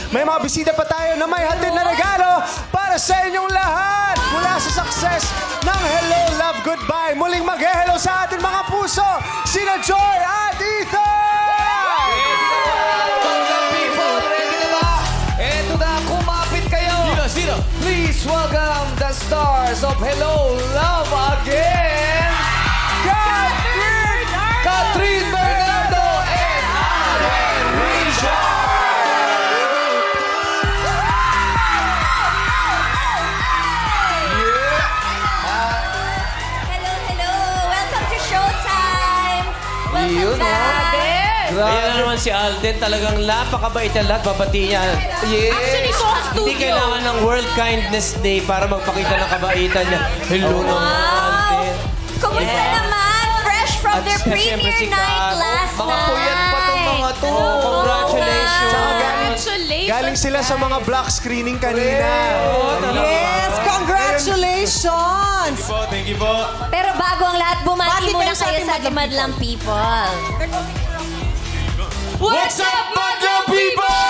May mga bisita pa tayo na may hatid na regalo para sa inyong lahat. Mula sa success ng Hello, Love, Goodbye. Muling mag-hello sa ating mga puso, sina Joy at Ethan! People, ready na ba? Eto na, kumapit kayo. Sino? Please welcome the stars of Hello, Love Again. Catherine Bernardo and Allen Richard. Hello, hello! Welcome to Showtime! Welcome back! Ayan na naman si Alden. Talagang napakabait na lahat. Babati niya. Yes. Actually, po ang Hindi studio. kailangan ng World Kindness Day para magpakita ng kabaitan niya. Hello naman, Alden. Kumusta naman? Fresh from At their siyempre premiere si night Kat. last Mga night. puyat pa tong mga to. Congratulations. Congratulations. Galing sila sa mga block screening kanina. Yes, congratulations! Thank you po. Pero bago ang lahat, bumati Bati muna kayo sa kayo ating sa madlang Madlang People. What's up, Madlang People?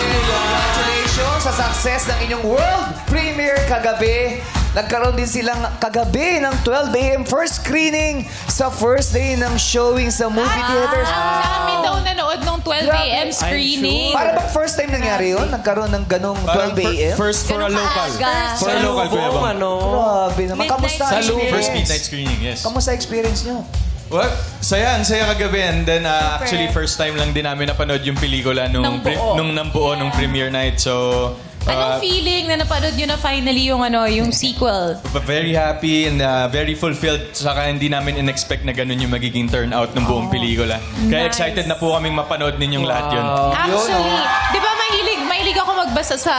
Congratulations sa success ng inyong world premiere kagabi. Nagkaroon din silang kagabi ng 12 a.m. first screening sa first day ng showing sa movie theaters. Ang dami daw nanood ng 12 a.m. screening. Para bang first time nangyari yun? Nagkaroon ng ganong 12 a.m.? First for a local. Aga. For a local, Kuya Bong. ano? Grabe naman. Kamusta ang experience? First midnight screening, yes. Kamusta experience nyo? Well, saya kagabi. And then, actually, first time lang din namin napanood yung pelikula Nang buo. nung nambuo, nung premiere night. So, Anong feeling na napanood nyo na finally yung sequel? very happy and very fulfilled. Saka hindi namin in-expect na ganun yung magiging turnout ng buong pelikula. Kaya Nice. excited na po kaming mapanood ninyong lahat yun. Actually, di ba mahilig ako magbasa sa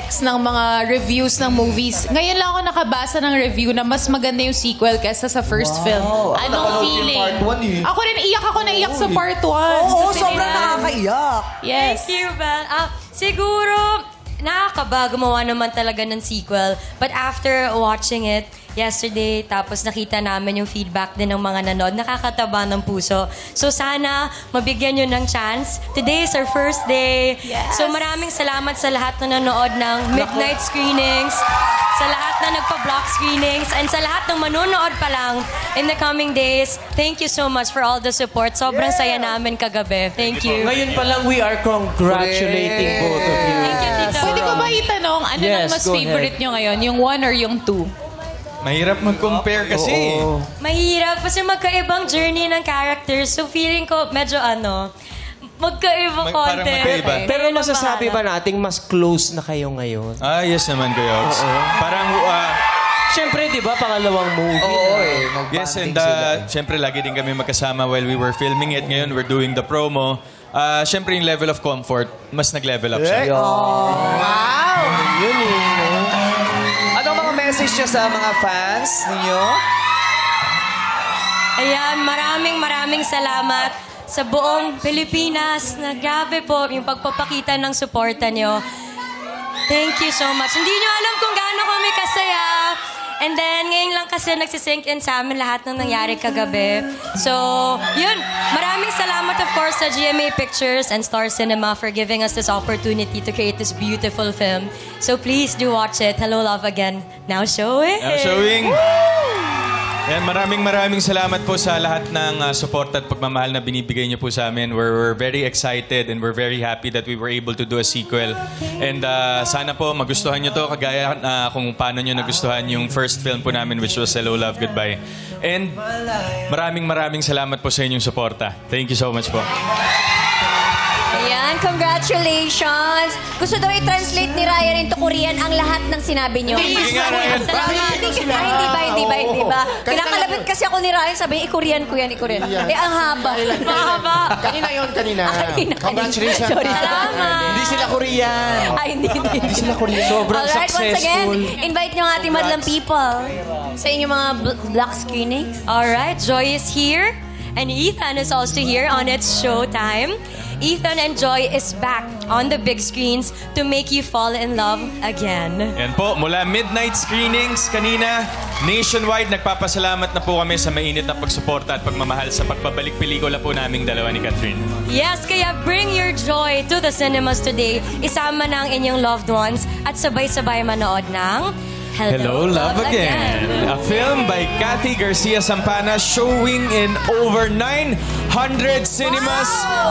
X ng mga reviews ng movies. Ngayon lang ako nakabasa ng review na mas maganda yung sequel kaysa sa first film. Anong napanood feeling? yung part 1 eh. Ako rin, iyak ako na iyak sa part 1. Oo, sobrang nakakaiyak. Yes. Thank you, Bel. Siguro, nakakaba gumawa naman talaga ng sequel. But after watching it yesterday, tapos nakita namin yung feedback din ng mga nanood, nakakataba ng puso. So sana mabigyan nyo ng chance. Today is our first day. Yes. So maraming salamat sa lahat na nanood ng midnight screenings, sa lahat na nagpa-block screenings, and sa lahat ng manonood pa lang in the coming days. Thank you so much for all the support. Sobrang saya namin kagabi. Thank you. Ngayon pa lang, we are congratulating both of you. Thank you, Tita. Pwede ko ba itanong, ano Yes, ang mas go favorite nyo ngayon? Yung 1 or yung 2? Mahirap mag-compare kasi. Mahirap kasi magkaibang journey ng characters. So feeling ko medyo magkaibang Parang konti. magkaiba. Pero Kayo na masasabi ba bahala. nating mas close na kayo ngayon? Yes naman, Kuya Ox. Parang, Siyempre, di ba, pangalawang movie. Oo eh. yes, and Sila. syempre lagi din kami magkasama while we were filming it. Ngayon, we're doing the promo. Syempre, yung level of comfort, mas nag-level up siya. Yun eh. Anong mga message nyo sa mga fans ninyo? Ayan, maraming salamat sa buong Pilipinas na grabe po yung pagpapakita ng suporta nyo. Thank you so much. Hindi nyo alam kung gaano kami kasaya. And then, ngayon lang kasi nagsisink in sa amin lahat ng nangyari kagabi. So, yun. Maraming salamat, of course, sa GMA Pictures and Star Cinema for giving us this opportunity to create this beautiful film. So, please do watch it. Hello, Love Again. Now showing. Now showing. Yan, maraming salamat po sa lahat ng support at pagmamahal na binibigay niyo po sa amin. We're very excited and we're very happy that we were able to do a sequel. And sana po magustuhan niyo to kagaya kung paano niyo nagustuhan yung first film po namin which was Hello, Love, Goodbye. And maraming salamat po sa inyong suporta. Thank you so much po. Ayan, congratulations! Gusto daw i-translate ni Ryan into Korean ang lahat ng sinabi niyo. Sige nga, Ryan. Salamat. Hindi ba? Kinakalabit kasi ako ni Ryan, sabi niya, i-Korean ko yan, i-Korean. Eh, ang haba. Mahaba. Kanina yun, kanina. Congratulations. Sorry, salamat. Hindi sila Korean. Ay, hindi. Sila Korean. Sobrang Alright, once again, successful. invite niyo ang ating madlang people sa inyong mga block screenings. Alright, Joy is here. And Ethan is also here on It's Showtime. Ethan and Joy is back on the big screens to make you fall in love again. Yan po, mula midnight screenings kanina, nationwide, nagpapasalamat na po kami sa mainit na pagsuporta at pagmamahal sa pagbabalik pelikula po naming dalawa ni Catherine. Yes, kaya bring your joy to the cinemas today. Isama na ang inyong loved ones at sabay-sabay manood ng Hello, Love Again. A film by Kathy Garcia Sampana showing in over 900 cinemas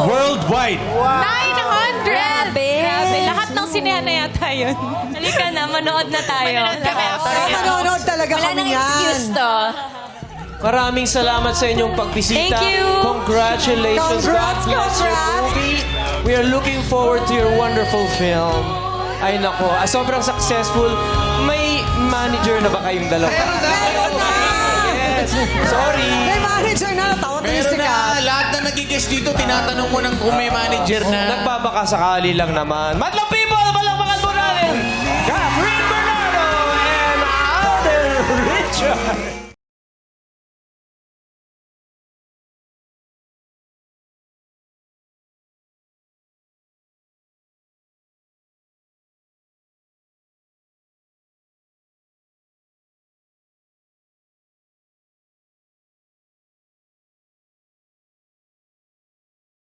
worldwide. 900! Grabe. Lahat ng sinehan na yata yun. Halika na, manood na tayo. Manood kami after. Manonood talaga Wala kami nang yan. excuse to. Maraming salamat sa inyong pagbisita. Thank you. Congratulations. God bless your movie. We are looking forward to your wonderful film. Ay nako, sobrang successful. May manager na ba kayong dalawa? Yes. Sorry. May manager na, tawag tayo Meron sikat. na, lahat na nagigest dito, tinatanong mo ng kung may manager na. Nagbabaka sakali lang naman. Madlang people, palakpakan po natin! Catherine Bernardo and Alden Richard!